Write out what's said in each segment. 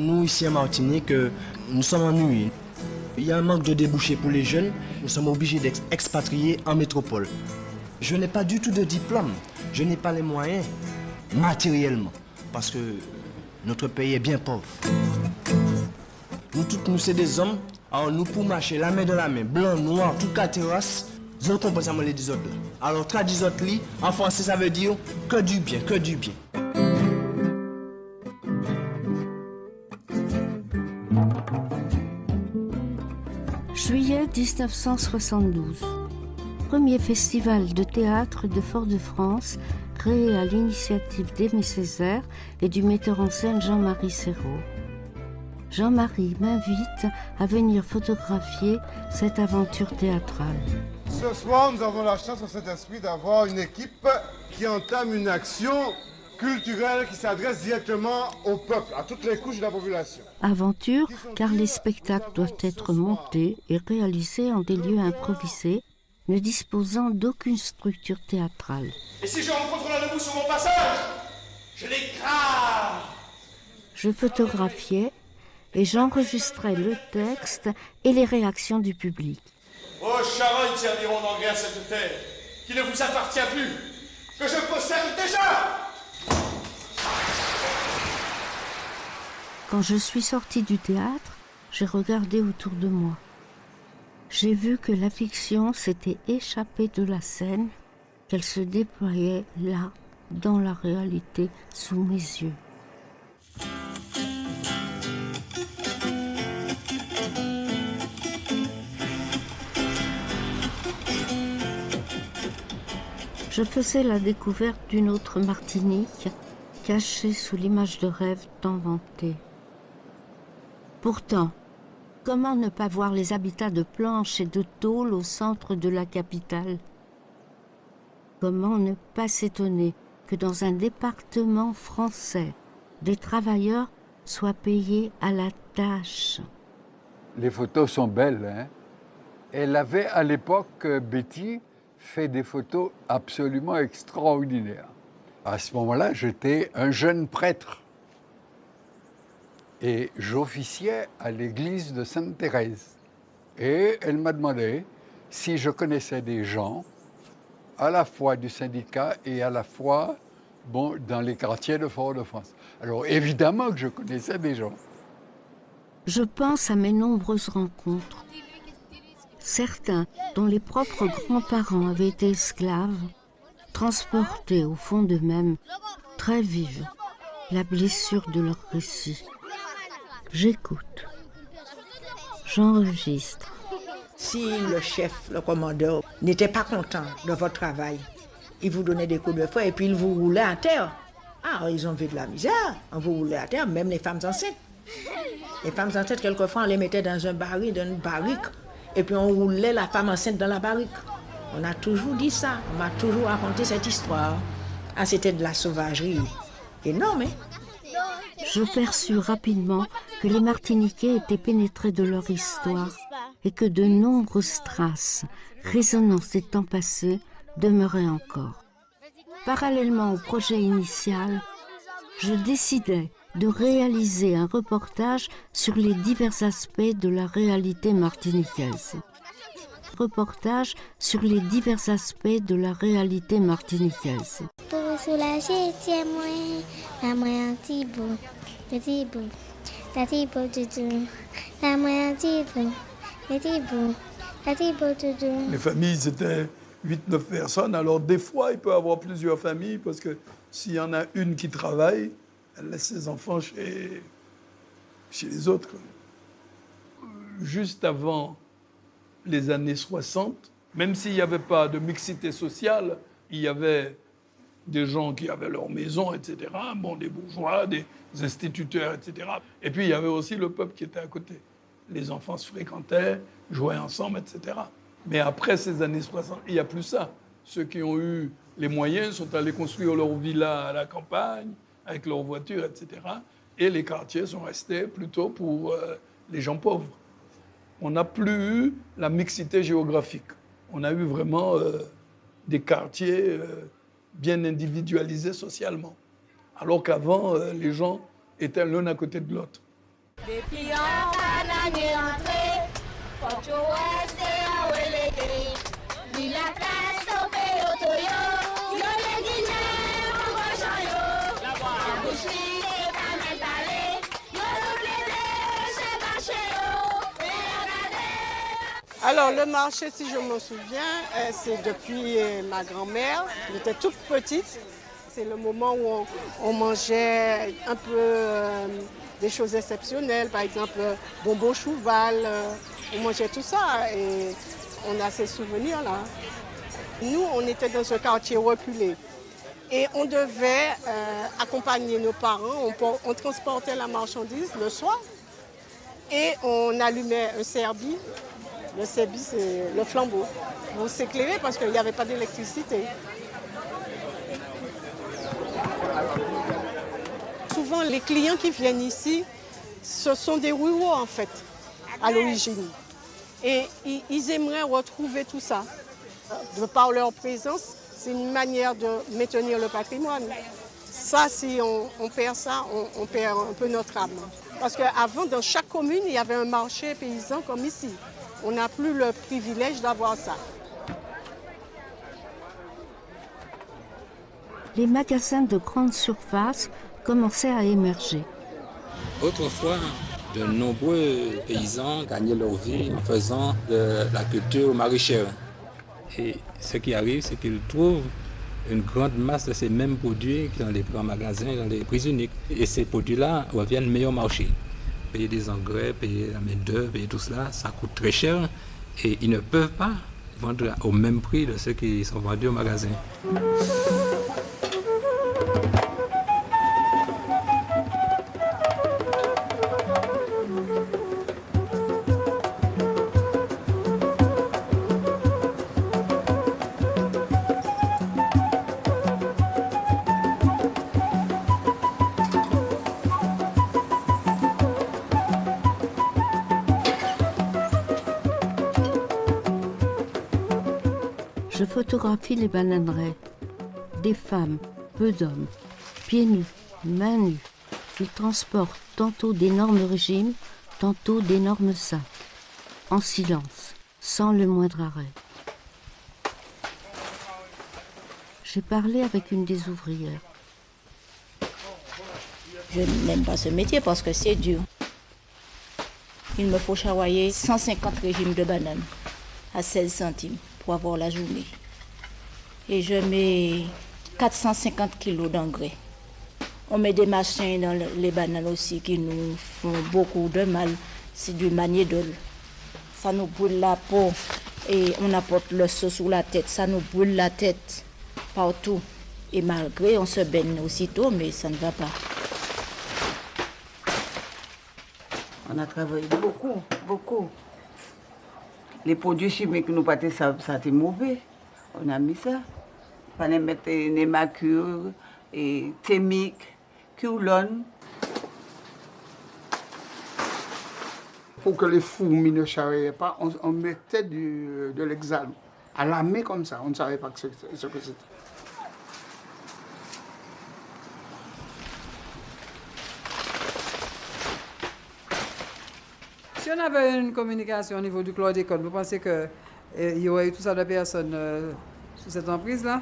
Nous, ici en Martinique, nous sommes ennuyés. Il y a un manque de débouchés pour les jeunes. Nous sommes obligés d'être expatriés en métropole. Je n'ai pas du tout de diplôme. Je n'ai pas les moyens, matériellement, parce que notre pays est bien pauvre. Nous tous, nous, c'est des hommes. Alors nous, pour marcher la main dans la main, blanc, noir, tout cas terrasse, je comprends ça, les 10 autres là. Alors, traduisot li, en français, ça veut dire que du bien, que du bien. Juillet 1972. Premier festival de théâtre de Fort-de-France, créé à l'initiative d'Aimé Césaire et du metteur en scène Jean-Marie Serrault. Jean-Marie m'invite à venir photographier cette aventure théâtrale. Ce soir, nous avons la chance, en cet esprit, d'avoir une équipe qui entame une action culturelle qui s'adresse directement au peuple, à toutes les couches de la population. Aventure, car les spectacles doivent être montés et réalisés en des lieux improvisés, ne disposant d'aucune structure théâtrale. Et si je rencontre l'un de vous sur mon passage, je l'écrase. Je photographiais et j'enregistrais le texte et les réactions du public. Vos charognes serviront d'engrais à cette terre, qui ne vous appartient plus, que je possède déjà. Quand je suis sortie du théâtre, j'ai regardé autour de moi. J'ai vu que la fiction s'était échappée de la scène, qu'elle se déployait là, dans la réalité, sous mes yeux. Je faisais la découverte d'une autre Martinique, cachée sous l'image de rêve tant vantée. Pourtant, comment ne pas voir les habitats de planches et de tôles au centre de la capitale? Comment ne pas s'étonner que dans un département français, des travailleurs soient payés à la tâche? Les photos sont belles, hein? Elle avait à l'époque, Betty, fait des photos absolument extraordinaires. À ce moment-là, j'étais un jeune prêtre et j'officiais à l'église de Sainte-Thérèse. Et elle m'a demandé si je connaissais des gens, à la fois du syndicat et à la fois dans les quartiers de Fort-de-France. Alors évidemment que je connaissais des gens. Je pense à mes nombreuses rencontres. Certains dont les propres grands-parents avaient été esclaves, transportés au fond d'eux-mêmes, très vive, la blessure de leur récit. J'écoute, j'enregistre. Si le chef, le commandeur, n'était pas content de votre travail, il vous donnait des coups de fouet et puis il vous roulait à terre. Ah, ils ont vu de la misère, on vous roulait à terre, même les femmes enceintes. Les femmes enceintes, quelquefois, on les mettait dans un baril, dans une barrique, et puis on roulait la femme enceinte dans la barrique. On a toujours dit ça, on m'a toujours raconté cette histoire. Ah, c'était de la sauvagerie énorme, hein? Je perçus rapidement que les Martiniquais étaient pénétrés de leur histoire et que de nombreuses traces, résonances des temps passés, demeuraient encore. Parallèlement au projet initial, je décidai de réaliser un reportage sur les divers aspects de la réalité martiniquaise. Reportage sur les divers aspects de la réalité martiniquaise. Pour soulager, tiens-moi, la-moi un petit bout, petit bout, petit bout toutou, la-moi un petit bout, petit bout, petit bout toutou. Les familles, c'était 8-9 personnes. Alors, des fois, il peut y avoir plusieurs familles parce que s'il y en a une qui travaille, elle laisse ses enfants chez les autres. Juste avant les années 60, même s'il n'y avait pas de mixité sociale, il y avait des gens qui avaient leur maison, etc., des bourgeois, des instituteurs, etc. Et puis, il y avait aussi le peuple qui était à côté. Les enfants se fréquentaient, jouaient ensemble, etc. Mais après ces années 60, il n'y a plus ça. Ceux qui ont eu les moyens sont allés construire leur villa à la campagne, avec leurs voitures, etc. Et les quartiers sont restés plutôt pour les gens pauvres. On n'a plus eu la mixité géographique. On a eu vraiment des quartiers bien individualisés socialement. Alors qu'avant, les gens étaient l'un à côté de l'autre. Depuis en bananier entré, faut que reste en relégué. Ni la classe au péotoyo, yo le guignets en cochon. La boucherie est pas même parler, yo le plaisir, c'est marché. Alors le marché, si je me souviens, c'est depuis ma grand-mère. J'étais toute petite. C'est le moment où on mangeait un peu des choses exceptionnelles, par exemple bonbons chouval. On mangeait tout ça et on a ces souvenirs-là. Nous, on était dans un quartier reculé et on devait accompagner nos parents. On transportait la marchandise le soir et on allumait un serbi. Le serbi, c'est le flambeau. On s'éclairait parce qu'il n'y avait pas d'électricité. Souvent, les clients qui viennent ici, ce sont des ruraux en fait, à l'origine. Et ils aimeraient retrouver tout ça. De par leur présence, c'est une manière de maintenir le patrimoine. Ça, si on perd ça, on perd un peu notre âme. Parce qu'avant, dans chaque commune, il y avait un marché paysan comme ici. On n'a plus le privilège d'avoir ça. Les magasins de grande surface commençaient à émerger. Autrefois, de nombreux paysans gagnaient leur vie en faisant de la culture maraîchère. Et ce qui arrive, c'est qu'ils trouvent une grande masse de ces mêmes produits dans les grands magasins, dans les prix uniques. Et ces produits-là reviennent meilleur marché. Payer des engrais, payer la main-d'œuvre, payer tout cela, ça coûte très cher. Et ils ne peuvent pas vendre au même prix de ceux qui sont vendus au magasin. Je photographie les bananeraies. Des femmes, peu d'hommes, pieds nus, mains nues. Ils transportent tantôt d'énormes régimes, tantôt d'énormes sacs. En silence, sans le moindre arrêt. J'ai parlé avec une des ouvrières. Je n'aime pas ce métier parce que c'est dur. Il me faut charroyer 150 régimes de bananes à 16 centimes pour avoir la journée. Et je mets 450 kilos d'engrais. On met des machins dans les bananes aussi qui nous font beaucoup de mal. C'est du magnédol. Ça nous brûle la peau et on apporte le seau sous la tête. Ça nous brûle la tête partout. Et malgré, on se baigne aussitôt, mais ça ne va pas. On a travaillé beaucoup, beaucoup. Les produits chimiques, nous pas ça c'était mauvais. On a mis ça. Il fallait mettre Némacure, et Thémique, Curlone. Pour que les fourmis ne charriaient pas, on mettait de l'examen à la main comme ça. On ne savait pas ce que c'était. Si on avait une communication au niveau du chlordécone, vous pensez qu'il y aurait eu tout ça de personnes sous cette emprise-là?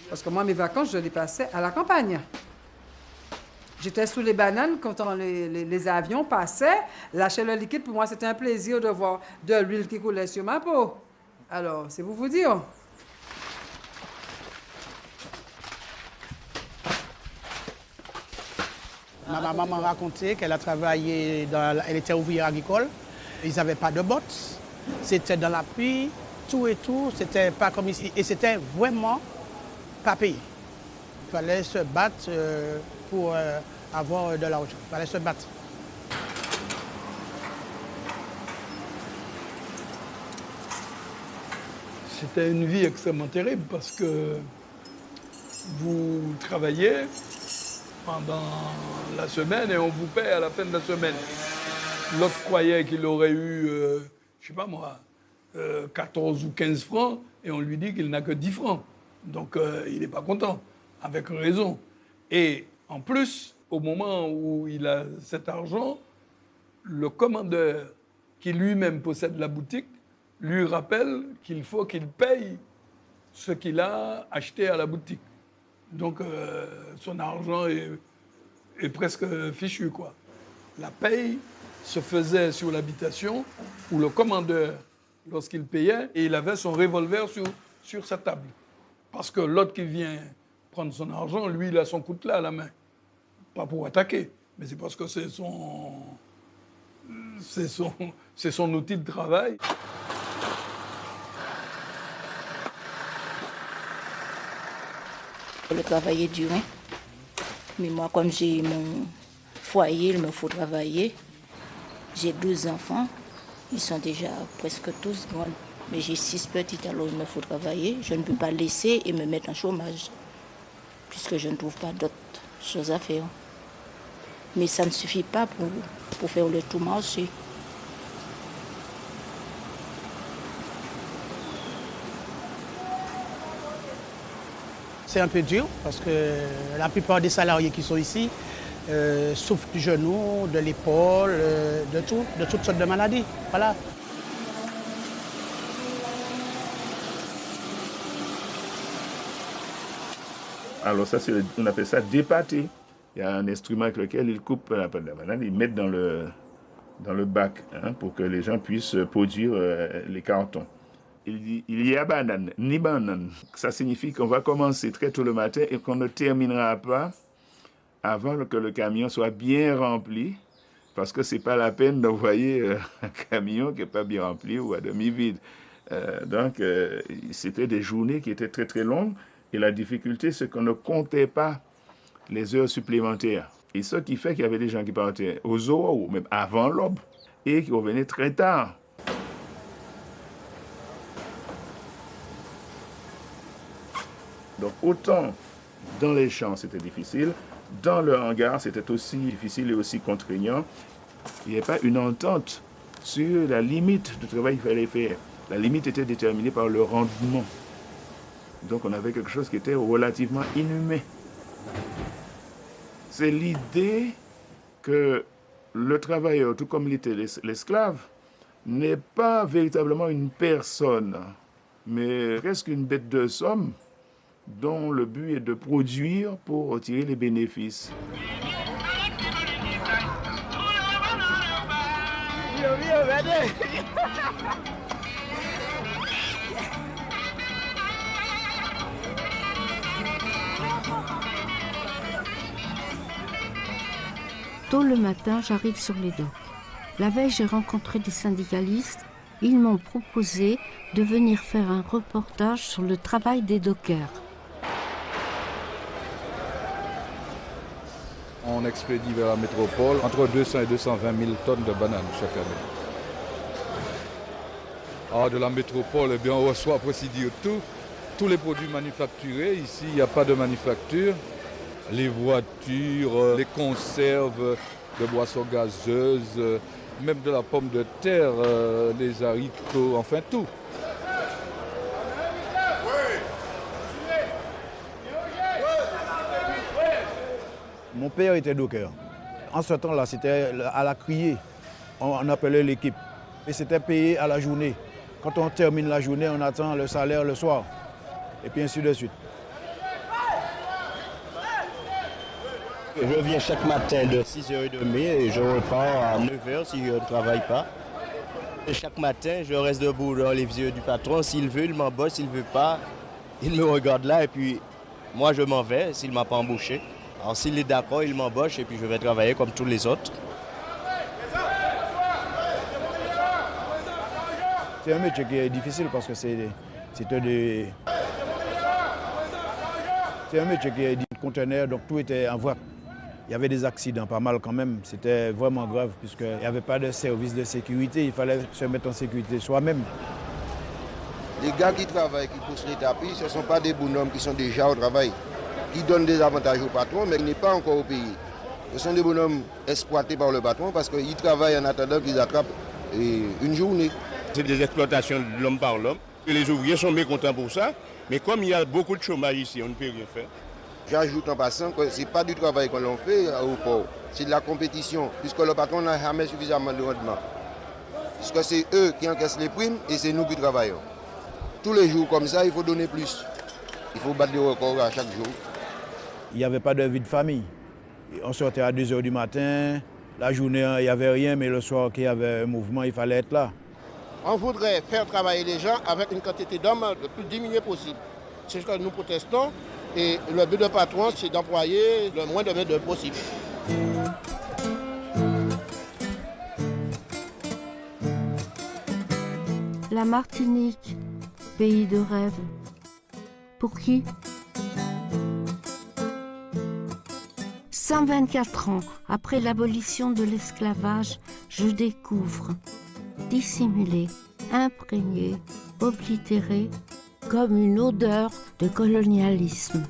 Parce que moi, mes vacances, je les passais à la campagne. J'étais sous les bananes quand les avions passaient. La chaleur liquide, pour moi, c'était un plaisir de voir de l'huile qui coulait sur ma peau. Alors, c'est pour vous dire. Ma maman racontait qu'elle a travaillé, elle était ouvrière agricole. Ils n'avaient pas de bottes. C'était dans la pluie, tout et tout. C'était pas comme ici. Et c'était vraiment pas payé. Il fallait se battre pour avoir de l'argent. Il fallait se battre. C'était une vie extrêmement terrible parce que vous travaillez pendant la semaine et on vous paie à la fin de la semaine. L'autre croyait qu'il aurait eu, je sais pas moi, 14 ou 15 francs et on lui dit qu'il n'a que 10 francs. Donc il n'est pas content, avec raison. Et en plus, au moment où il a cet argent, le commandeur qui lui-même possède la boutique lui rappelle qu'il faut qu'il paye ce qu'il a acheté à la boutique. Donc son argent est presque fichu, quoi. La paye se faisait sur l'habitation où le commandeur, lorsqu'il payait, et il avait son revolver sur sa table. Parce que l'autre qui vient prendre son argent, lui, il a son coutelas à la main. Pas pour attaquer, mais c'est parce que c'est son outil de travail. Le travail est dur, hein? Mais moi, comme j'ai mon foyer, il me faut travailler. J'ai 12 enfants, ils sont déjà presque tous grands. Mais j'ai 6 petits, alors il me faut travailler. Je ne peux pas laisser et me mettre en chômage, puisque je ne trouve pas d'autres choses à faire. Mais ça ne suffit pas pour faire le tout marché. C'est un peu dur parce que la plupart des salariés qui sont ici souffrent du genou, de l'épaule, de toutes sortes de maladies. Voilà. Alors ça, on appelle ça dépâter. Il y a un instrument avec lequel ils coupent la banane, ils mettent dans le bac, hein, pour que les gens puissent produire les cartons. Il y a banane, ni banane. Ça signifie qu'on va commencer très tôt le matin et qu'on ne terminera pas avant que le camion soit bien rempli, parce que ce n'est pas la peine d'envoyer un camion qui n'est pas bien rempli ou à demi-vide. Donc, c'était des journées qui étaient très très longues, et la difficulté, c'est qu'on ne comptait pas les heures supplémentaires. Et ce qui fait qu'il y avait des gens qui partaient aux aurores, ou même avant l'aube, et qui revenaient très tard. Donc autant dans les champs c'était difficile, dans le hangar c'était aussi difficile et aussi contraignant. Il n'y avait pas une entente sur la limite du travail qu'il fallait faire. La limite était déterminée par le rendement. Donc on avait quelque chose qui était relativement inhumain. C'est l'idée que le travailleur, tout comme l'était l'esclave, n'est pas véritablement une personne, mais presque une bête de somme dont le but est de produire pour retirer les bénéfices. Tôt le matin, j'arrive sur les docks. La veille, j'ai rencontré des syndicalistes. Ils m'ont proposé de venir faire un reportage sur le travail des dockers. On expédie vers la métropole entre 200 et 220 000 tonnes de bananes chaque année. De la métropole, eh bien, on reçoit, pour ainsi dire, tous les produits manufacturés. Ici, il n'y a pas de manufacture. Les voitures, les conserves de boissons gazeuses, même de la pomme de terre, les haricots, enfin tout. Mon père était docker. En ce temps-là, c'était à la criée. On appelait l'équipe. Et c'était payé à la journée. Quand on termine la journée, on attend le salaire le soir. Et puis ainsi de suite. Je viens chaque matin de 6h30 et je reprends à 9h si je ne travaille pas. Et chaque matin, je reste debout dans les yeux du patron. S'il veut, il m'embauche. S'il ne veut pas, il me regarde là et puis moi je m'en vais s'il ne m'a pas embauché. Alors s'il est d'accord, il m'embauche et puis je vais travailler comme tous les autres. C'est un métier qui est difficile parce que c'est un métier qui est dit conteneur, donc tout était en vrac. Il y avait des accidents, pas mal quand même. C'était vraiment grave puisqu'il n'y avait pas de service de sécurité. Il fallait se mettre en sécurité soi-même. Les gars qui travaillent, qui poussent les tapis, ce ne sont pas des bonhommes qui sont déjà au travail, qui donnent des avantages au patron, mais qui n'est pas encore au pays. Ce sont des bonhommes exploités par le patron parce qu'ils travaillent en attendant qu'ils attrapent une journée. C'est des exploitations de l'homme par l'homme. Les ouvriers sont mécontents pour ça, mais comme il y a beaucoup de chômage ici, on ne peut rien faire. J'ajoute en passant que ce n'est pas du travail qu'on l'on fait au port, c'est de la compétition, puisque le patron n'a jamais suffisamment de rendement. Puisque c'est eux qui encaissent les primes et c'est nous qui travaillons. Tous les jours comme ça, il faut donner plus. Il faut battre des records à chaque jour. Il n'y avait pas de vie de famille. On sortait à 2 h du matin, la journée, il n'y avait rien, mais le soir, qu'il y avait un mouvement, il fallait être là. On voudrait faire travailler les gens avec une quantité d'hommes le plus diminuée possible. C'est ce que nous protestons. Et le but de patron, c'est d'employer le moins de main-d'œuvre possible. La Martinique, pays de rêve. Pour qui ? 124 ans après l'abolition de l'esclavage, je découvre, dissimulé, imprégné, oblitéré, comme une odeur de colonialisme.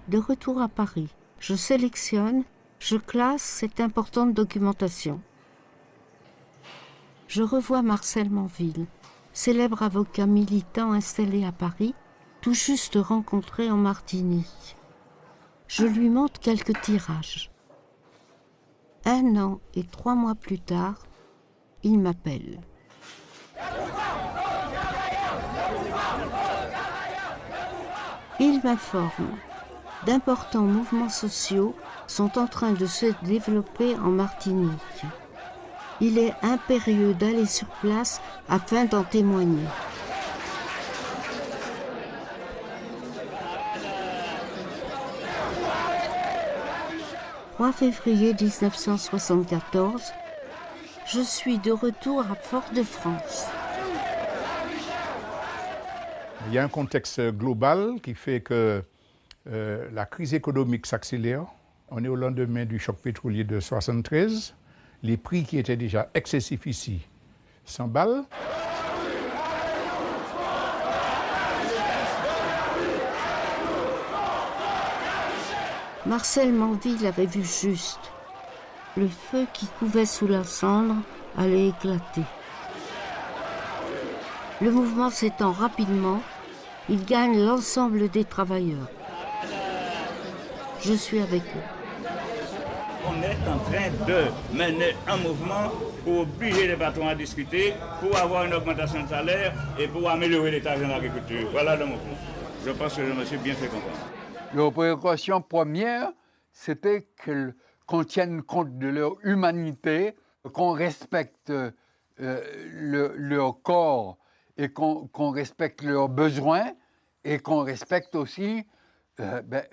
De retour à Paris, je sélectionne, je classe cette importante documentation. Je revois Marcel Manville, célèbre avocat militant installé à Paris, tout juste rencontré en Martinique. Je lui montre quelques tirages. 1 an et 3 mois plus tard, il m'appelle. Il m'informe d'importants mouvements sociaux sont en train de se développer en Martinique. Il est impérieux d'aller sur place afin d'en témoigner. « 3 février 1974, je suis de retour à Fort-de-France. Il y a un contexte global qui fait que la crise économique s'accélère. On est au lendemain du choc pétrolier de 1973. Les prix qui étaient déjà excessifs ici s'emballent. Marcel Manville avait vu juste. Le feu qui couvait sous la cendre allait éclater. Le mouvement s'étend rapidement, il gagne l'ensemble des travailleurs. Je suis avec eux. On est en train de mener un mouvement pour obliger les patrons à discuter, pour avoir une augmentation de salaire et pour améliorer l'état de l'agriculture. Voilà le mouvement. Je pense que je me suis bien fait comprendre. Leur préoccupation première, c'était qu'on tienne compte de leur humanité, qu'on respecte leur corps et qu'on respecte leurs besoins et qu'on respecte aussi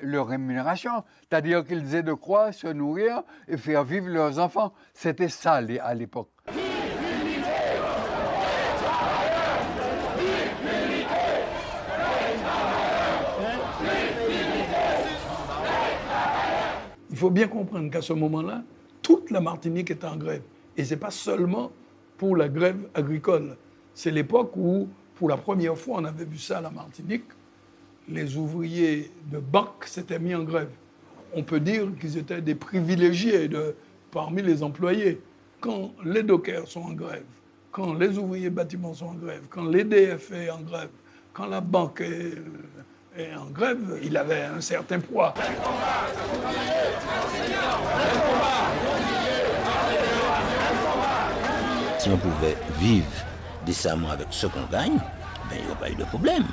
leur rémunération. C'est-à-dire qu'ils aient de quoi se nourrir et faire vivre leurs enfants. C'était ça à l'époque. Il faut bien comprendre qu'à ce moment-là, toute la Martinique était en grève. Et ce n'est pas seulement pour la grève agricole. C'est l'époque où, pour la première fois, on avait vu ça à la Martinique. Les ouvriers de banque s'étaient mis en grève. On peut dire qu'ils étaient des privilégiés parmi les employés. Quand les dockers sont en grève, quand les ouvriers bâtiments sont en grève, quand l'EDF est en grève, quand la banque est en grève, il avait un certain poids. Si on pouvait vivre décemment avec ce qu'on gagne, ben, il n'y aurait pas eu de problème.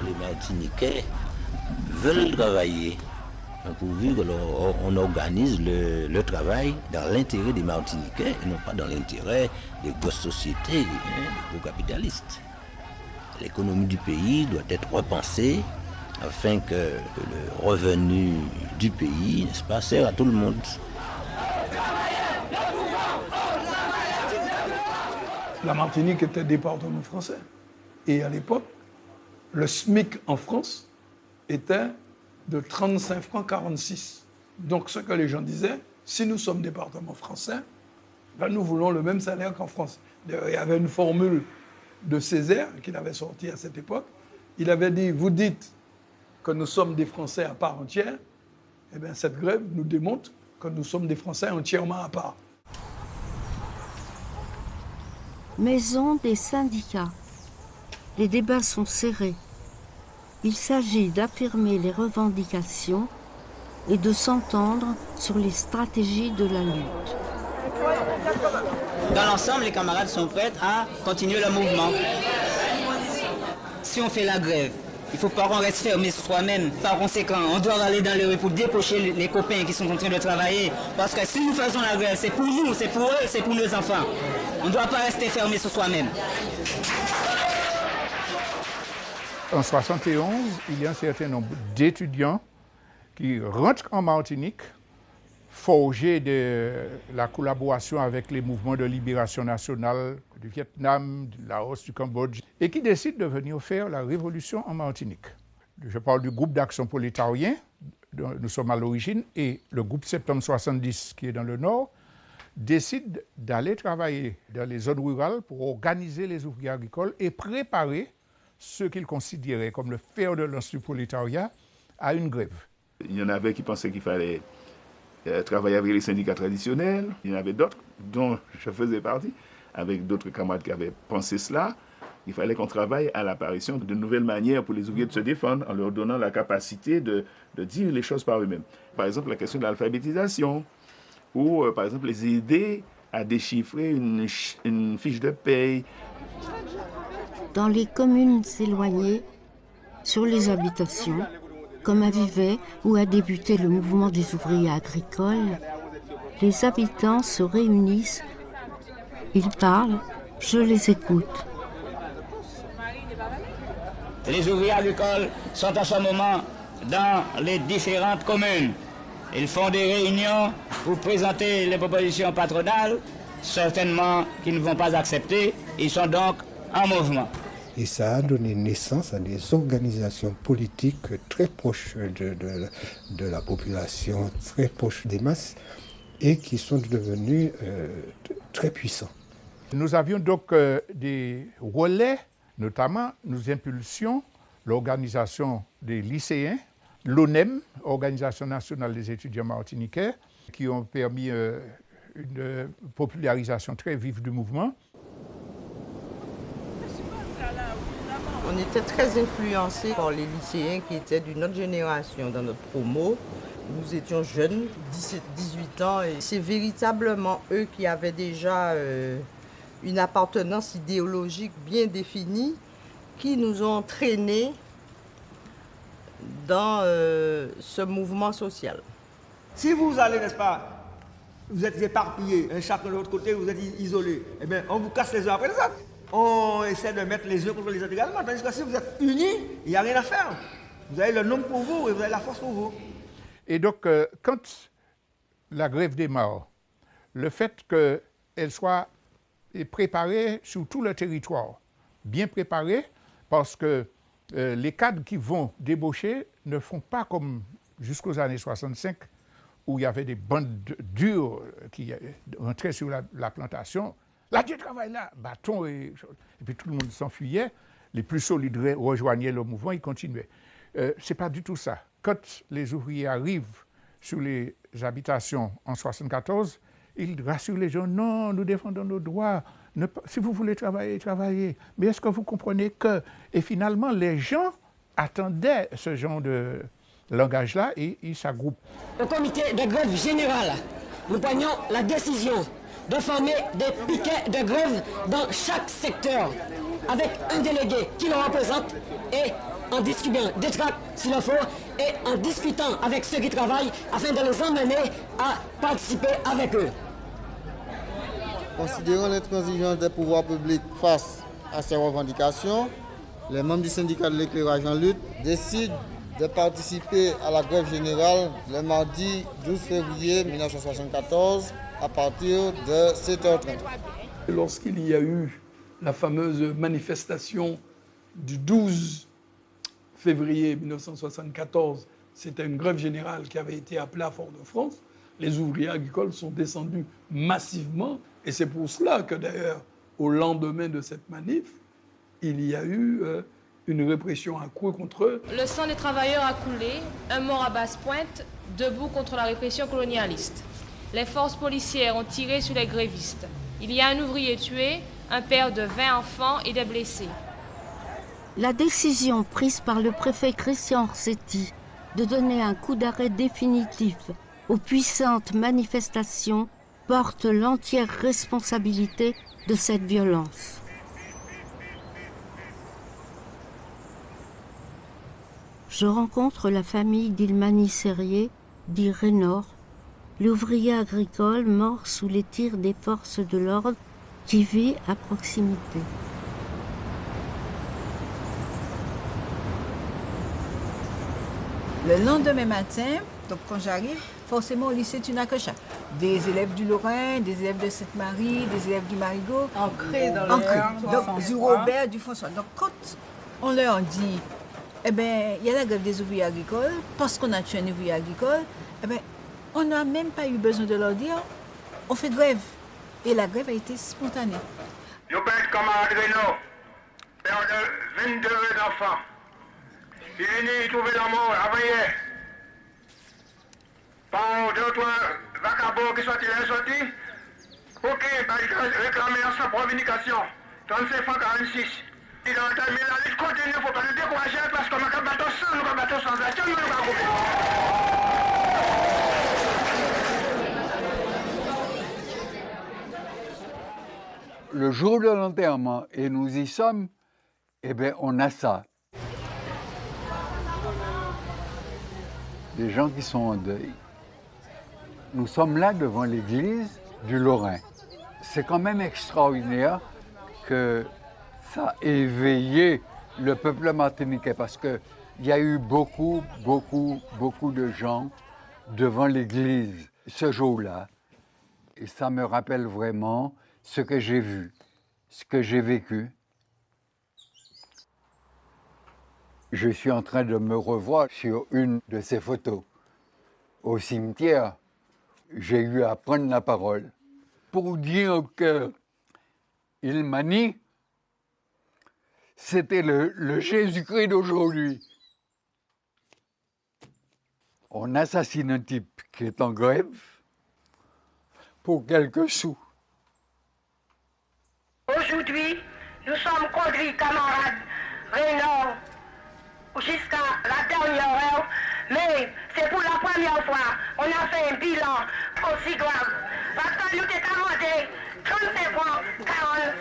Les Martiniquais veulent travailler. Pourvu qu'on organise le travail dans l'intérêt des Martiniquais et non pas dans l'intérêt des grosses sociétés, des gros capitalistes. L'économie du pays doit être repensée afin que le revenu du pays, n'est-ce pas, sert à tout le monde. La Martinique était département français. Et à l'époque, le SMIC en France était de 35 francs 46. Donc ce que les gens disaient, si nous sommes département français, ben nous voulons le même salaire qu'en France. D'ailleurs, il y avait une formule de Césaire qu'il avait sortie à cette époque. Il avait dit, vous dites que nous sommes des Français à part entière, eh bien, cette grève nous démontre que nous sommes des Français entièrement à part. Maison des syndicats. Les débats sont serrés. Il s'agit d'affirmer les revendications et de s'entendre sur les stratégies de la lutte. Dans l'ensemble, les camarades sont prêts à continuer le mouvement. Si on fait la grève, il ne faut pas qu'on reste fermé sur soi-même. Par conséquent, on doit aller dans les rues pour dépocher les copains qui sont en train de travailler. Parce que si nous faisons la grève, c'est pour nous, c'est pour eux, c'est pour nos enfants. On ne doit pas rester fermé sur soi-même. En 1971, il y a un certain nombre d'étudiants qui rentrent en Martinique, forgés de la collaboration avec les mouvements de libération nationale du Vietnam, du Laos, du Cambodge, et qui décident de venir faire la révolution en Martinique. Je parle du groupe d'action prolétarien, dont nous sommes à l'origine, et le groupe Septembre 70, qui est dans le nord, décide d'aller travailler dans les zones rurales pour organiser les ouvriers agricoles et préparer ce qu'ils considéraient comme le fer de lance du prolétariat à une grève. Il y en avait qui pensaient qu'il fallait travailler avec les syndicats traditionnels. Il y en avait d'autres, dont je faisais partie, avec d'autres camarades qui avaient pensé cela. Il fallait qu'on travaille à l'apparition de nouvelles manières pour les ouvriers de se défendre en leur donnant la capacité de dire les choses par eux-mêmes. Par exemple, la question de l'alphabétisation, ou par exemple les aider à déchiffrer une fiche de paye. Dans les communes éloignées, sur les habitations, comme à Vivey, où a débuté le mouvement des ouvriers agricoles, les habitants se réunissent, ils parlent, je les écoute. Les ouvriers agricoles sont en ce moment dans les différentes communes. Ils font des réunions pour présenter les propositions patronales, certainement qu'ils ne vont pas accepter. Ils sont donc en mouvement. Et ça a donné naissance à des organisations politiques très proches de la population, très proches des masses, et qui sont devenues très puissants. Nous avions donc des relais, notamment nous impulsions l'organisation des lycéens, l'ONEM, Organisation nationale des étudiants martiniquais, qui ont permis une popularisation très vive du mouvement. On était très influencés par les lycéens qui étaient d'une autre génération dans notre promo. Nous étions jeunes, 17-18 ans, et c'est véritablement eux qui avaient déjà une appartenance idéologique bien définie qui nous ont entraînés dans ce mouvement social. Si vous allez, n'est-ce pas, vous êtes éparpillés, chacun de l'autre côté, vous êtes isolés, eh bien, on vous casse les uns après les autres. On essaie de mettre les uns contre les autres également. Tandis que si vous êtes unis, il n'y a rien à faire. Vous avez le nombre pour vous et vous avez la force pour vous. Et donc, quand la grève démarre, le fait qu'elle soit préparée sur tout le territoire, bien préparée, parce que les cadres qui vont débaucher ne font pas comme jusqu'aux années 65, où il y avait des bandes dures qui rentraient sur la plantation. Là, Dieu travaille là, bâton, et puis tout le monde s'enfuyait. Les plus solides rejoignaient le mouvement, ils continuaient. Ce n'est pas du tout ça. Quand les ouvriers arrivent sur les habitations en 1974, ils rassurent les gens, non, nous défendons nos droits. Si vous voulez travailler, travaillez. Mais est-ce que vous comprenez que... Et finalement, les gens attendaient ce genre de langage-là et ils s'agroupent. Au comité de grève générale, nous prenions la décision de former des piquets de grève dans chaque secteur, avec un délégué qui le représente, et en distribuant des tracts s'il le faut, et en discutant avec ceux qui travaillent, afin de les emmener à participer avec eux. Considérant l'intransigeance des pouvoirs publics face à ces revendications, les membres du syndicat de l'éclairage en lutte décident de participer à la grève générale le mardi 12 février 1974 à partir de 7h30. Lorsqu'il y a eu la fameuse manifestation du 12 février 1974, c'était une grève générale qui avait été appelée à Fort-de-France, les ouvriers agricoles sont descendus massivement, et c'est pour cela que d'ailleurs, au lendemain de cette manif, il y a eu une répression accrue contre eux. Le sang des travailleurs a coulé, un mort à Basse-Pointe, debout contre la répression colonialiste. Les forces policières ont tiré sur les grévistes. Il y a un ouvrier tué, un père de 20 enfants et des blessés. La décision prise par le préfet Christian Rossetti de donner un coup d'arrêt définitif aux puissantes manifestations porte l'entière responsabilité de cette violence. Je rencontre la famille d'Ilmani Serrier, dit Raynor, l'ouvrier agricole mort sous les tirs des forces de l'ordre qui vit à proximité. Le lendemain matin, donc quand j'arrive, forcément au lycée Tunacocha, des élèves du Lorrain, des élèves de Sainte-Marie, des élèves du Marigot. Ancrés dans le donc du Robert, du François. Donc quand on leur dit, eh bien, il y a la grève des ouvriers agricoles, parce qu'on a tué un ouvrier agricole, eh bien, on n'a même pas eu besoin de leur dire, on fait grève. Et la grève a été spontanée. Je peux être camarade Renaud, père de 22 enfants. Il est venu trouver la mort avant hier. Par 2 ou 3 vagabonds qui sont sortis, pour qu'ils réclament sa revendication. 35 francs 46. Il a entamé la lutte continue, il ne faut pas le décourager parce qu'on a battu sans, nous battu sans action, nous ne couper. Le jour de l'enterrement, et nous y sommes, eh bien, on a ça. Des gens qui sont en deuil. Nous sommes là devant l'église du Lorrain. C'est quand même extraordinaire que ça a éveillé le peuple martiniquais parce qu'il y a eu beaucoup de gens devant l'église ce jour-là. Et ça me rappelle vraiment ce que j'ai vu, ce que j'ai vécu. Je suis en train de me revoir sur une de ces photos. Au cimetière, j'ai eu à prendre la parole pour dire que Ilmani, c'était le Jésus-Christ d'aujourd'hui. On assassine un type qui est en grève pour quelques sous. Aujourd'hui, nous sommes conduits, camarades Renaud, jusqu'à la dernière heure, mais c'est pour la première fois on a fait un bilan aussi grave. Parce que nous t'es demandé 35 francs 47.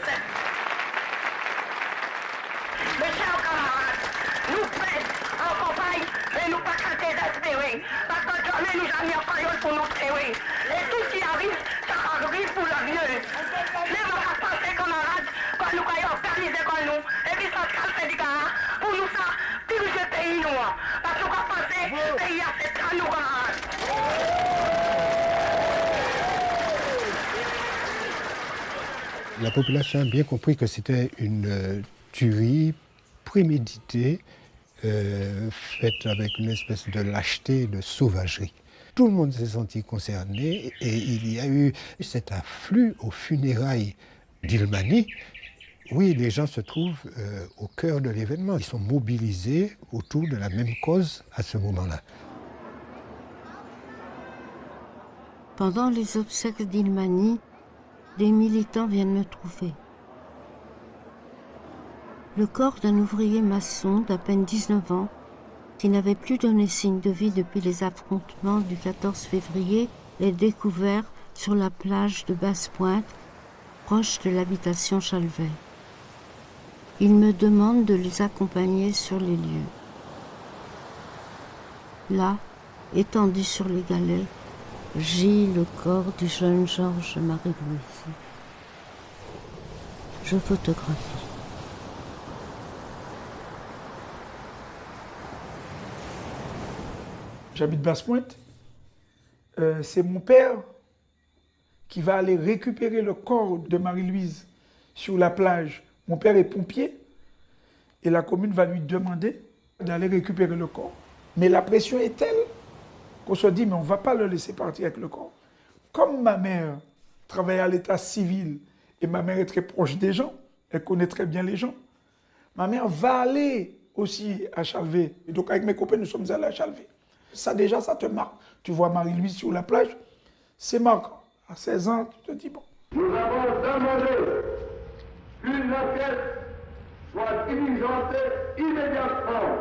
Mes chers camarades, nous prêts en campagne, mais nous pas qu'à désespérer. Parce que jamais nous jamais en pour nous créer. Et tout ce qui arrive, ça arrive pour le mieux. Mais on va penser, camarades, quand nous allons organiser comme nous, et puis ça sera le syndicat, pour nous ça, diriger le pays noir. Parce qu'on va penser, le pays a fait ça, nous, camarades. La population a bien compris que c'était une tuerie préméditée, faite avec une espèce de lâcheté, de sauvagerie. Tout le monde s'est senti concerné et il y a eu cet afflux aux funérailles d'Ilmani. Oui, les gens se trouvent au cœur de l'événement. Ils sont mobilisés autour de la même cause à ce moment-là. Pendant les obsèques d'Ilmani, des militants viennent me trouver. Le corps d'un ouvrier maçon d'à peine 19 ans, qui n'avait plus donné signe de vie depuis les affrontements du 14 février, est découvert sur la plage de Basse-Pointe, proche de l'habitation Chalvet. Il me demande de les accompagner sur les lieux. Là, étendu sur les galets, gît le corps du jeune Georges Marie-Louise. Je photographie. J'habite Basse-Pointe. C'est mon père qui va aller récupérer le corps de Marie-Louise sur la plage. Mon père est pompier et la commune va lui demander d'aller récupérer le corps. Mais la pression est telle qu'on se dit, mais on ne va pas le laisser partir avec le corps. Comme ma mère travaille à l'état civil et ma mère est très proche des gens, elle connaît très bien les gens, Ma mère va aller aussi à Chalvet. Et donc avec mes copains, nous sommes allés à Chalvet. Ça déjà, ça te marque. Tu vois Marie-Louise sur la plage, c'est marquant. À 16 ans, tu te dis bon. Nous avons demandé qu'une enquête soit diligentée immédiatement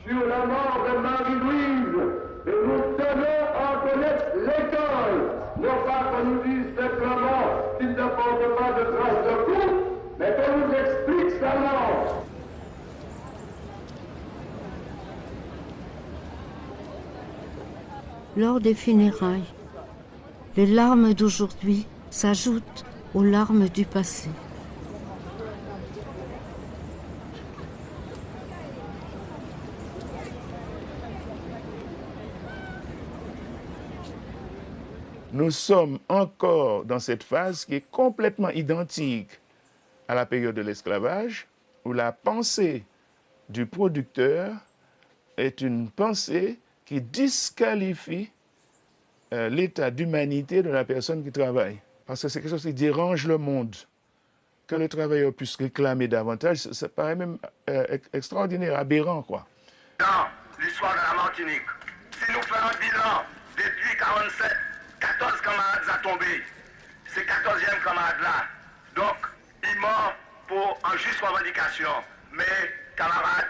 sur la mort de Marie-Louise. Et nous tenons à connaître l'école. Non pas qu'on nous dise simplement qu'il ne porte pas de traces de coup, mais qu'on nous explique sa mort. Lors des funérailles, les larmes d'aujourd'hui s'ajoutent aux larmes du passé. Nous sommes encore dans cette phase qui est complètement identique à la période de l'esclavage, où la pensée du producteur est une pensée qui disqualifie l'état d'humanité de la personne qui travaille. Parce que c'est quelque chose qui dérange le monde. Que le travailleur puisse réclamer davantage, ça paraît même extraordinaire, aberrant, quoi. Dans l'histoire de la Martinique, si nous faisons un bilan depuis 1947, 14 camarades ont tombé. Ces 14e camarades-là, donc, ils meurent pour en juste revendication. Mais, camarades,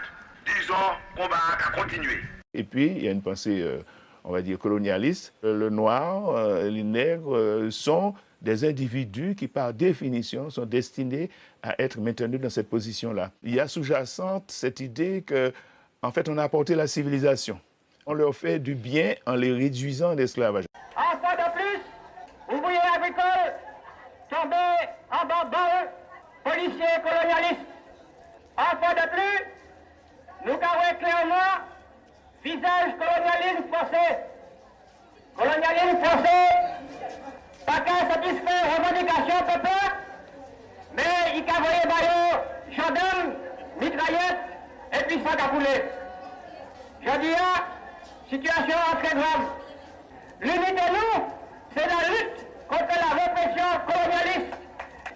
disons, combat a continué. Et puis, il y a une pensée, on va dire, colonialiste. Le noir, les nègres sont des individus qui, par définition, sont destinés à être maintenus dans cette position-là. Il y a sous-jacente cette idée que, en fait, on a apporté la civilisation. On leur fait du bien en les réduisant d'esclavage. En fois de plus, ouvriers agricoles tombés en barbare, policiers colonialistes. En fois de plus, nous avons clairement visage colonialisme forcé. Colonialisme forcé, pas qu'à satisfaire revendication peuple, mais il a envoyé baillot, gendarme, mitraillette et puis sac à poulet. Je dis situation très grave. Limitez-nous, c'est la lutte contre la répression colonialiste.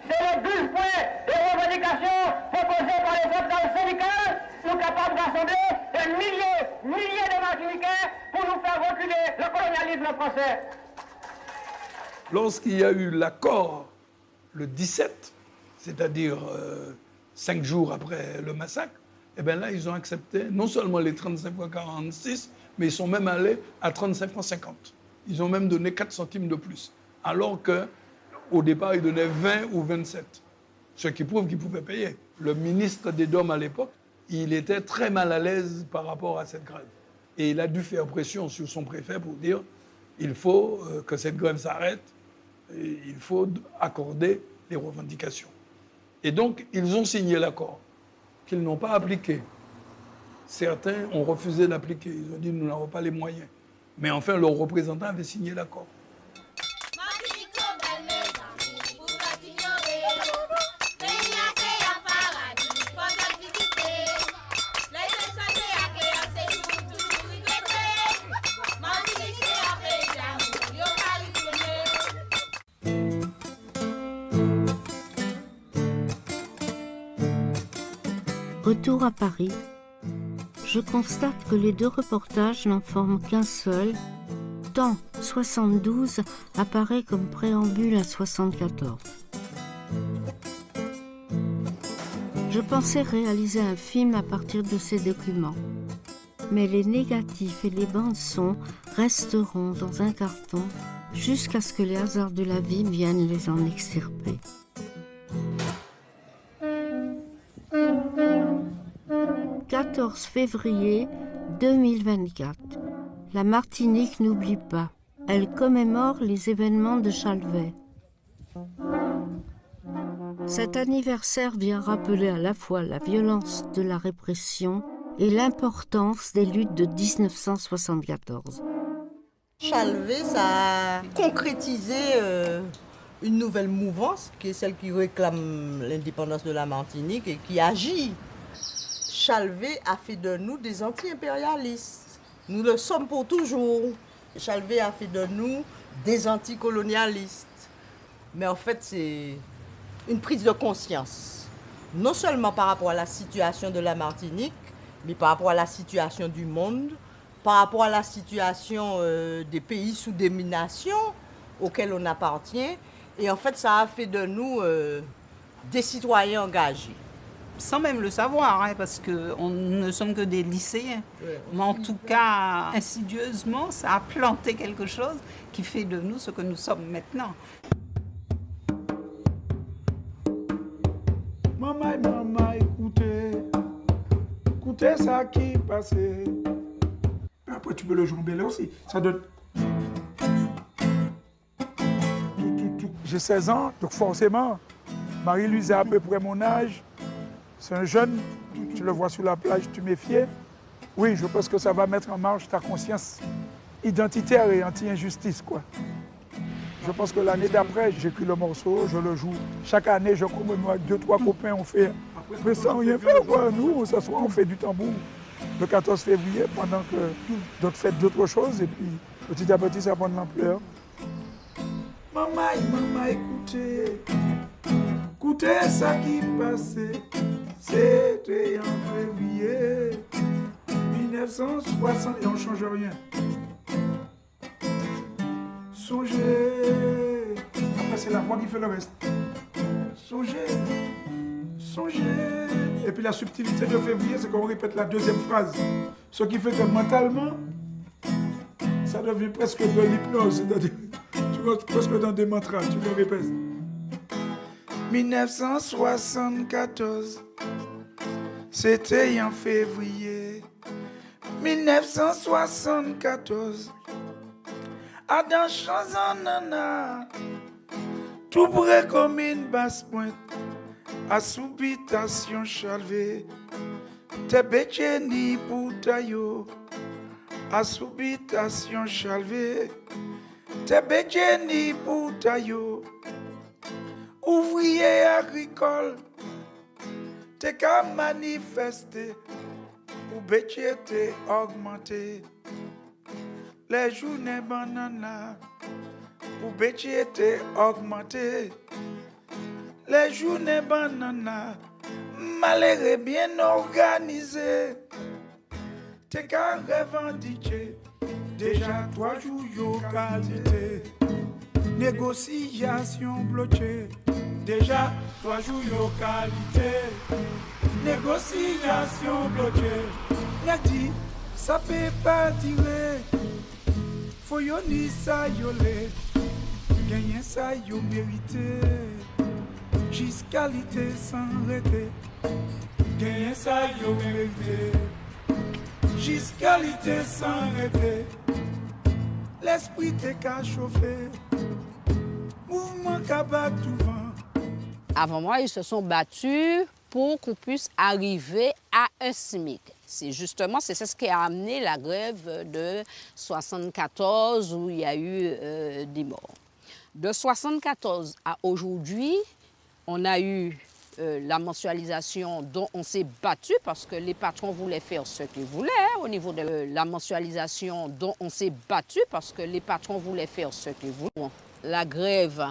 C'est les 12 points de revendication proposés par les centrales syndicales, nous capables d'assembler des milliers de Martiniquais pour nous faire reculer le colonialisme français. Lorsqu'il y a eu l'accord le 17, c'est-à-dire 5 jours après le massacre, eh bien là, ils ont accepté non seulement les 35 francs 46, mais ils sont même allés à 35 francs 50. Ils ont même donné 4 centimes de plus, alors qu'au départ, ils donnaient 20 ou 27, ce qui prouve qu'ils pouvaient payer. Le ministre des DOM à l'époque, il était très mal à l'aise par rapport à cette grève. Et il a dû faire pression sur son préfet pour dire il faut que cette grève s'arrête, et il faut accorder les revendications. Et donc, ils ont signé l'accord, qu'ils n'ont pas appliqué. Certains ont refusé d'appliquer. Ils ont dit nous n'avons pas les moyens. Mais enfin, leurs représentants avaient signé l'accord. Retour à Paris, je constate que les deux reportages n'en forment qu'un seul, tant 72 apparaît comme préambule à 74. Je pensais réaliser un film à partir de ces documents, mais les négatifs et les bandes-sons resteront dans un carton jusqu'à ce que les hasards de la vie viennent les en extirper. « 14 février 2024. La Martinique n'oublie pas. Elle commémore les événements de Chalvet. Cet anniversaire vient rappeler à la fois la violence de la répression et l'importance des luttes de 1974. Chalvet, ça a concrétisé une nouvelle mouvance, qui est celle qui réclame l'indépendance de la Martinique et qui agit. Chalvet a fait de nous des anti-impérialistes. Nous le sommes pour toujours. Chalvet a fait de nous des anticolonialistes. Mais en fait, c'est une prise de conscience non seulement par rapport à la situation de la Martinique, mais par rapport à la situation du monde, par rapport à la situation des pays sous domination auxquels on appartient. Et en fait, ça a fait de nous des citoyens engagés. Sans même le savoir, hein, parce qu'on ne sommes que des lycéens. Mais en tout cas, insidieusement, ça a planté quelque chose qui fait de nous ce que nous sommes maintenant. Maman, écoutez ça qui passe. Après, tu peux le jouer en belé aussi. Ça donne... J'ai 16 ans, donc forcément, Marie-Louise a à peu près mon âge. C'est un jeune, tu le vois sur la plage, tu méfies. Oui, je pense que ça va mettre en marche ta conscience identitaire et anti-injustice, quoi. Je pense que l'année d'après, j'écris le morceau, je le joue. Chaque année, je commémore avec 2-3 copains, on fait... Mais sans rien faire, quoi. Nous, on s'assoit, on fait du tambour le 14 février, pendant que d'autres fêtent d'autres choses. Et puis, petit à petit, ça prend de l'ampleur. Maman, écoutez ça qui passait. C'était en février 1960 et on ne change rien. Songez. Après, c'est la voix qui fait le reste. Songez. Et puis la subtilité de février, c'est qu'on répète la deuxième phrase. Ce qui fait que mentalement, ça devient presque de l'hypnose. Tu vas presque dans des mantras, tu le répètes. 1974, c'était en février 1974. À dans Chanzanana, tout près comme une basse pointe, à subitation chalvé, te bécheni pour taillot, à subitation chalvé, te bécheni pour taillot. Ouvrier agricole, te qu'à manifester, ou bétier te augmenter. Les journées bananes, ou bétier te augmenter. Les journées bananes, malheureux bien organisé, te qu'à revendiquer, déjà 3 jours yo qualité. Négociation bloquée, déjà 3 jours localité. Négociation bloquée, n'a dit ça peut pas tirer. Faut yo ni ça yolé, gagner ça yo mérité. Jusqu'alité sans arrêter, gagner ça yo mérité. Jusqu'alité sans arrêter, l'esprit t'est qu'à chauffer. Avant moi, ils se sont battus pour qu'on puisse arriver à un SMIC. C'est ce qui a amené la grève de 1974 où il y a eu des morts. De 1974 à aujourd'hui, on a eu la mensualisation dont on s'est battu parce que les patrons voulaient faire ce qu'ils voulaient. Au niveau de la mensualisation dont on s'est battu parce que les patrons voulaient faire ce qu'ils voulaient. La grève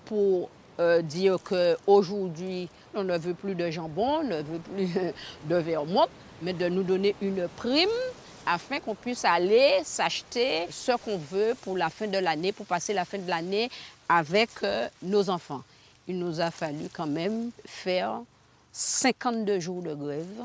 pour dire qu'aujourd'hui, on ne veut plus de jambon, on ne veut plus de vermouth, mais de nous donner une prime afin qu'on puisse aller s'acheter ce qu'on veut pour la fin de l'année, pour passer la fin de l'année avec nos enfants. Il nous a fallu quand même faire 52 jours de grève,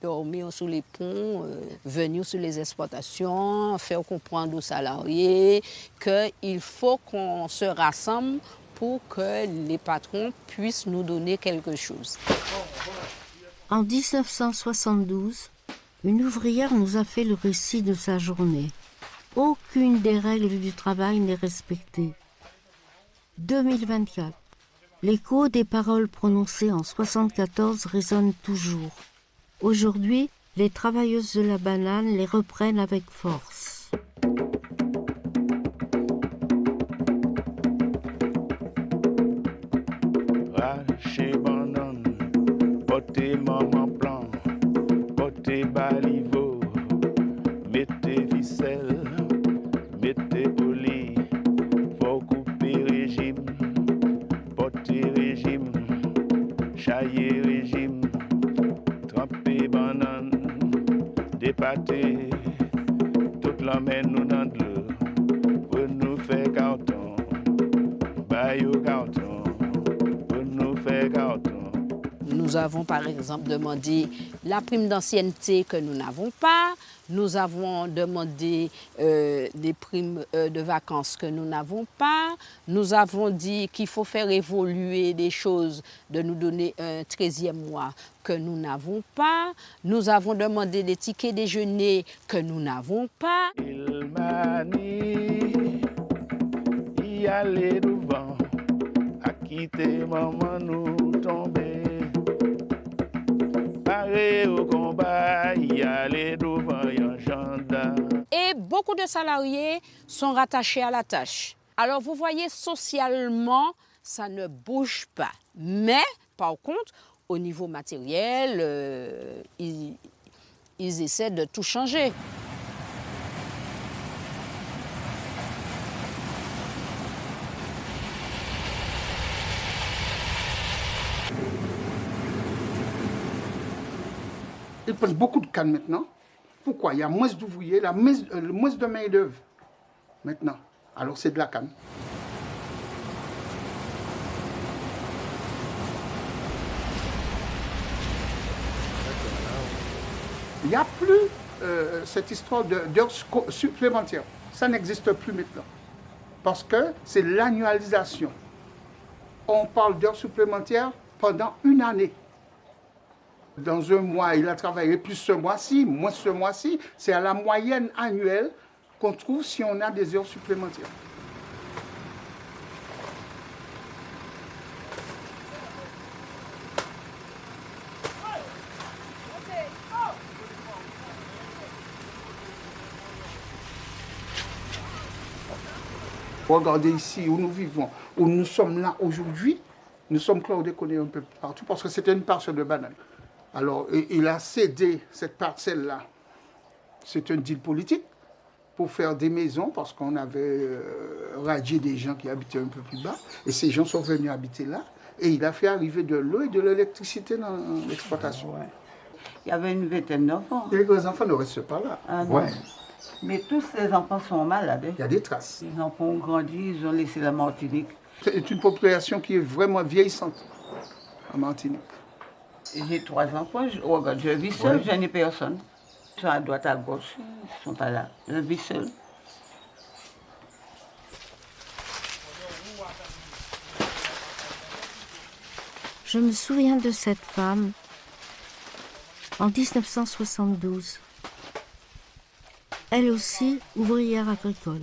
dormir sous les ponts, venir sur les exploitations, faire comprendre aux salariés qu'il faut qu'on se rassemble pour que les patrons puissent nous donner quelque chose. En 1972, une ouvrière nous a fait le récit de sa journée. Aucune des règles du travail n'est respectée. 2024. L'écho des paroles prononcées en 1974 résonne toujours. Aujourd'hui, les travailleuses de la banane les reprennent avec force. Raché banane, portez maman plan, portez baliveau, mettez ficelle, mettez poli, faut couper régime, portez régime, chailler régime, tremper banane, dépater, toute l'emmène nous dans de l'eau, pour nous faire carton, baillot carton, pour nous faire carton. Nous avons par exemple demandé la prime d'ancienneté que nous n'avons pas. Nous avons demandé des primes de vacances que nous n'avons pas. Nous avons dit qu'il faut faire évoluer des choses, de nous donner un 13e mois que nous n'avons pas. Nous avons demandé des tickets déjeuner que nous n'avons pas. Il m'a dit, y aller devant, à quitter maman nous tomber. Au combat, y aller devant un gendarme. Et beaucoup de salariés sont rattachés à la tâche. Alors vous voyez, socialement, ça ne bouge pas. Mais, par contre, au niveau matériel, ils essaient de tout changer. Ils prennent beaucoup de cannes maintenant. Pourquoi? Il y a moins d'ouvriers, moins de main-d'œuvre maintenant. Alors c'est de la canne. Il n'y a plus cette histoire d'heures supplémentaires. Ça n'existe plus maintenant. Parce que c'est l'annualisation. On parle d'heures supplémentaires pendant une année. Dans un mois, il a travaillé plus ce mois-ci, moins ce mois-ci. C'est à la moyenne annuelle qu'on trouve si on a des heures supplémentaires. Regardez ici où nous vivons, où nous sommes là aujourd'hui. Nous sommes chlordéconés un peu partout parce que c'était une parcelle de banane. Alors, il a cédé cette parcelle-là. C'est un deal politique pour faire des maisons parce qu'on avait radié des gens qui habitaient un peu plus bas. Et ces gens sont venus habiter là. Et il a fait arriver de l'eau et de l'électricité dans l'exploitation. Ouais. Il y avait une vingtaine d'enfants. Et les enfants ne restent pas là. Ah, non. Ouais. Mais tous ces enfants sont malades. Hein. Il y a des traces. Les enfants ont grandi, ils ont laissé la Martinique. C'est une population qui est vraiment vieillissante en Martinique. J'ai 3 enfants, regarde, je vis seule, je n'ai personne. Ils sont à droite, à gauche, ils ne sont pas là. Je vis seule. Je me souviens de cette femme en 1972. Elle aussi, ouvrière agricole.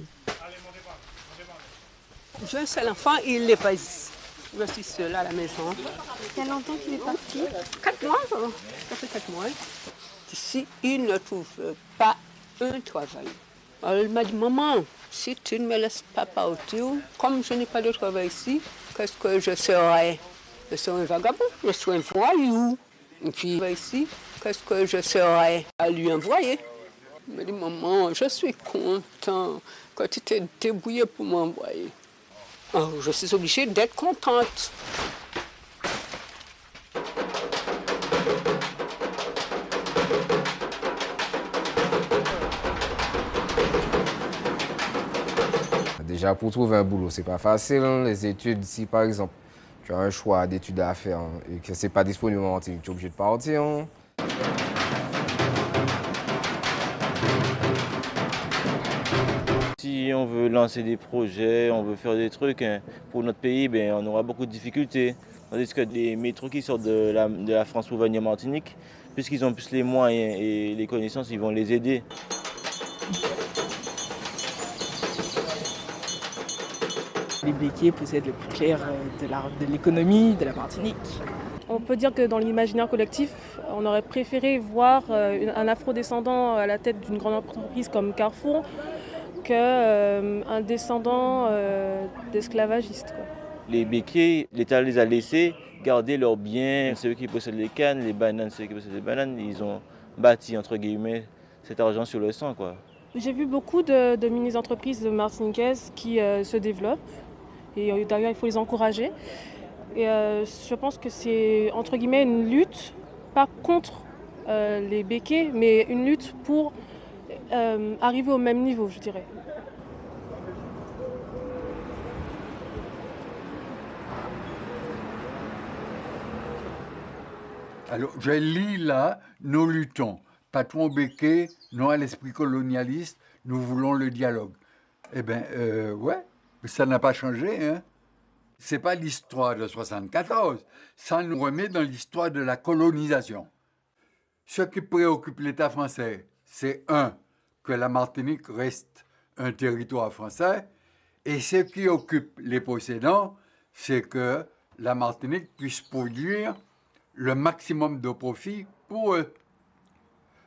J'ai un seul enfant, il n'est pas ici. Je suis seule à la maison. Il y a longtemps qu'il est parti? 4 mois, ça fait 4 mois. Ici, il ne trouve pas un travail. Alors, il m'a dit, maman, si tu ne me laisses pas partir, comme je n'ai pas de travail ici, qu'est-ce que je serai? Je serai un vagabond, je serai un voyou. Et puis, ici, qu'est-ce que je serai? À lui envoyer. Il m'a dit, maman, je suis content que tu t'es débrouillée pour m'envoyer. Oh, je suis obligée d'être contente. Déjà, pour trouver un boulot, c'est pas facile. Les études, si par exemple, tu as un choix d'études à faire et que c'est pas disponible en Martinique, tu es obligé de partir. Si on veut lancer des projets, on veut faire des trucs pour notre pays, ben, on aura beaucoup de difficultés. Tandis que les métros qui sortent de la France pour venir en Martinique, puisqu'ils ont plus les moyens et les connaissances, ils vont les aider. Les béquiers possèdent le plus clair de l'économie de la Martinique. On peut dire que dans l'imaginaire collectif, on aurait préféré voir un afro-descendant à la tête d'une grande entreprise comme Carrefour qu'un descendant d'esclavagistes. Les béquiers, l'État les a laissés garder leurs biens. C'est eux qui possèdent les cannes, les bananes, c'est eux qui possèdent les bananes. Ils ont bâti, entre guillemets, cet argent sur le sang, quoi. J'ai vu beaucoup de mini-entreprises martiniquaises qui se développent. Et d'ailleurs, il faut les encourager. Et je pense que c'est, entre guillemets, une lutte, pas contre les béquets, mais une lutte pour arriver au même niveau, je dirais. Alors, je lis là, nous luttons. Patron Béquet, non à l'esprit colonialiste, nous voulons le dialogue. Eh bien, ouais, ça n'a pas changé, hein. C'est pas l'histoire de 74, ça nous remet dans l'histoire de la colonisation. Ce qui préoccupe l'État français, c'est que la Martinique reste un territoire français, et ce qui occupe les possédants, c'est que la Martinique puisse produire le maximum de profit pour eux.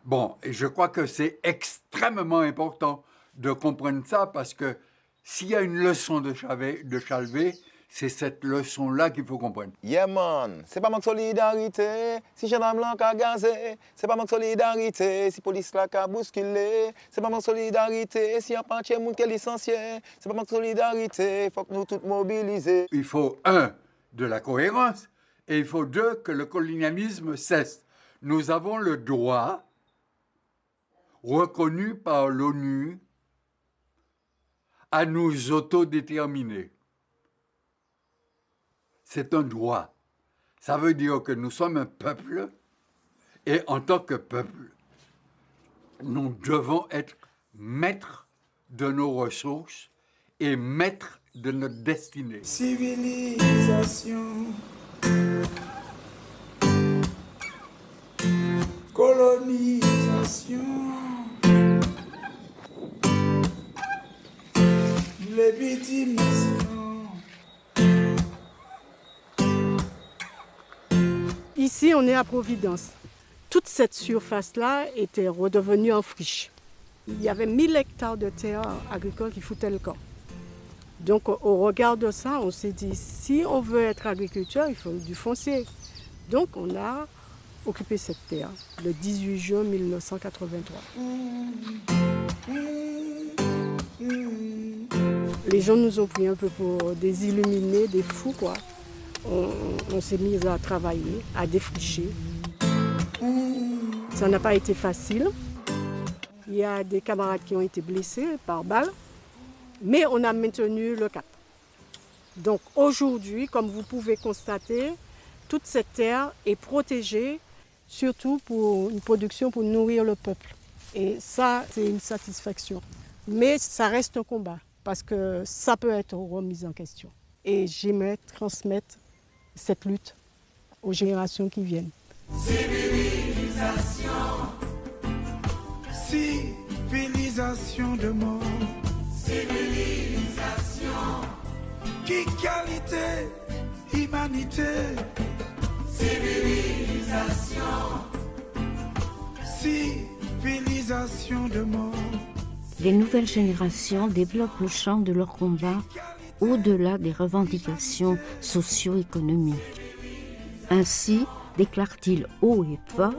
Bon, et je crois que c'est extrêmement important de comprendre ça, parce que s'il y a une leçon de Chalvet, c'est cette leçon-là qu'il faut comprendre. Yeah man, c'est pas manque solidarité, si gendarme là qu'a gazé, c'est pas manque solidarité, si police là qu'a bousculé, c'est pas manque solidarité, si un pantier moun qui est licencié, c'est pas manque solidarité, faut que nous tous mobiliser. Il faut, de la cohérence, et il faut, que le colonialisme cesse. Nous avons le droit, reconnu par l'ONU, à nous autodéterminer. C'est un droit. Ça veut dire que nous sommes un peuple, et en tant que peuple, nous devons être maîtres de nos ressources et maîtres de notre destinée. Civilisation, colonisation, légitimation. Ici, on est à Providence. Toute cette surface-là était redevenue en friche. Il y avait 1000 hectares de terre agricole qui foutaient le camp. Donc, au regard de ça, on s'est dit, si on veut être agriculteur, il faut du foncier. Donc, on a occupé cette terre le 18 juin 1983. Les gens nous ont pris un peu pour des illuminés, des fous, quoi. On s'est mis à travailler, à défricher. Ça n'a pas été facile. Il y a des camarades qui ont été blessés par balle, mais on a maintenu le cap. Donc aujourd'hui, comme vous pouvez constater, toute cette terre est protégée, surtout pour une production pour nourrir le peuple. Et ça, c'est une satisfaction. Mais ça reste un combat, parce que ça peut être remis en question. Et j'aimerais transmettre cette lutte aux générations qui viennent. Civilisation, civilisation de mort. Civilisation, qui qualité, humanité. Civilisation, civilisation de mort. Les nouvelles générations développent le champ de leur combat au-delà des revendications socio-économiques. Ainsi, déclare-t-il haut et fort,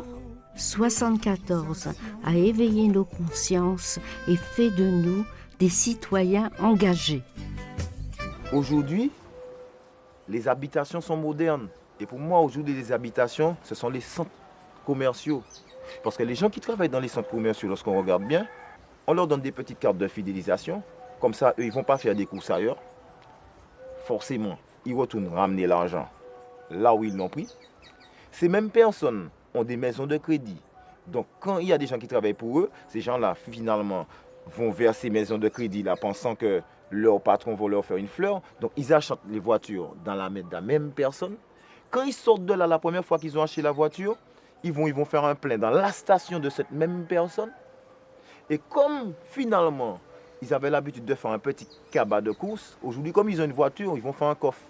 74 a éveillé nos consciences et fait de nous des citoyens engagés. Aujourd'hui, les habitations sont modernes. Et pour moi, aujourd'hui, les habitations, ce sont les centres commerciaux. Parce que les gens qui travaillent dans les centres commerciaux, lorsqu'on regarde bien, on leur donne des petites cartes de fidélisation. Comme ça, eux, ils ne vont pas faire des courses ailleurs. Forcément, ils retournent ramener l'argent là où ils l'ont pris. Ces mêmes personnes ont des maisons de crédit. Donc, quand il y a des gens qui travaillent pour eux, ces gens-là, finalement, vont vers ces maisons de crédit là, pensant que leur patron va leur faire une fleur. Donc, ils achètent les voitures dans la main de la même personne. Quand ils sortent de là, la première fois qu'ils ont acheté la voiture, ils vont faire un plein dans la station de cette même personne. Et comme, finalement, ils avaient l'habitude de faire un petit cabas de courses, aujourd'hui, comme ils ont une voiture, ils vont faire un coffre.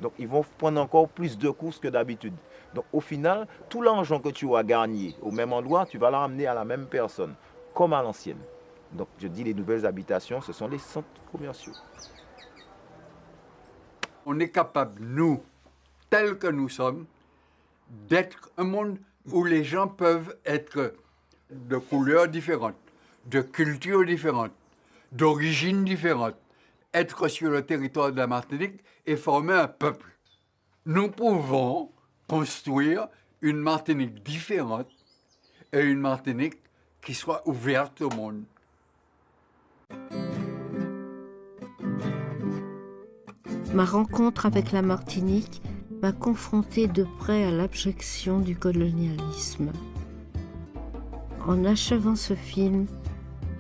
Donc, ils vont prendre encore plus de courses que d'habitude. Donc, au final, tout l'argent que tu as gagné au même endroit, tu vas le ramener à la même personne, comme à l'ancienne. Donc, je dis, les nouvelles habitations, ce sont les centres commerciaux. On est capable, nous, tels que nous sommes, d'être un monde où les gens peuvent être de couleurs différentes, de cultures différentes, d'origines différentes, être sur le territoire de la Martinique et former un peuple. nous pouvons construire une Martinique différente et une Martinique qui soit ouverte au monde. Ma rencontre avec la Martinique m'a confrontée de près à l'abjection du colonialisme. En achevant ce film,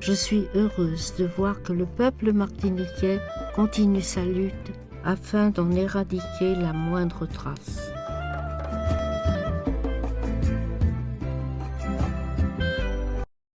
je suis heureuse de voir que le peuple martiniquais continue sa lutte afin d'en éradiquer la moindre trace.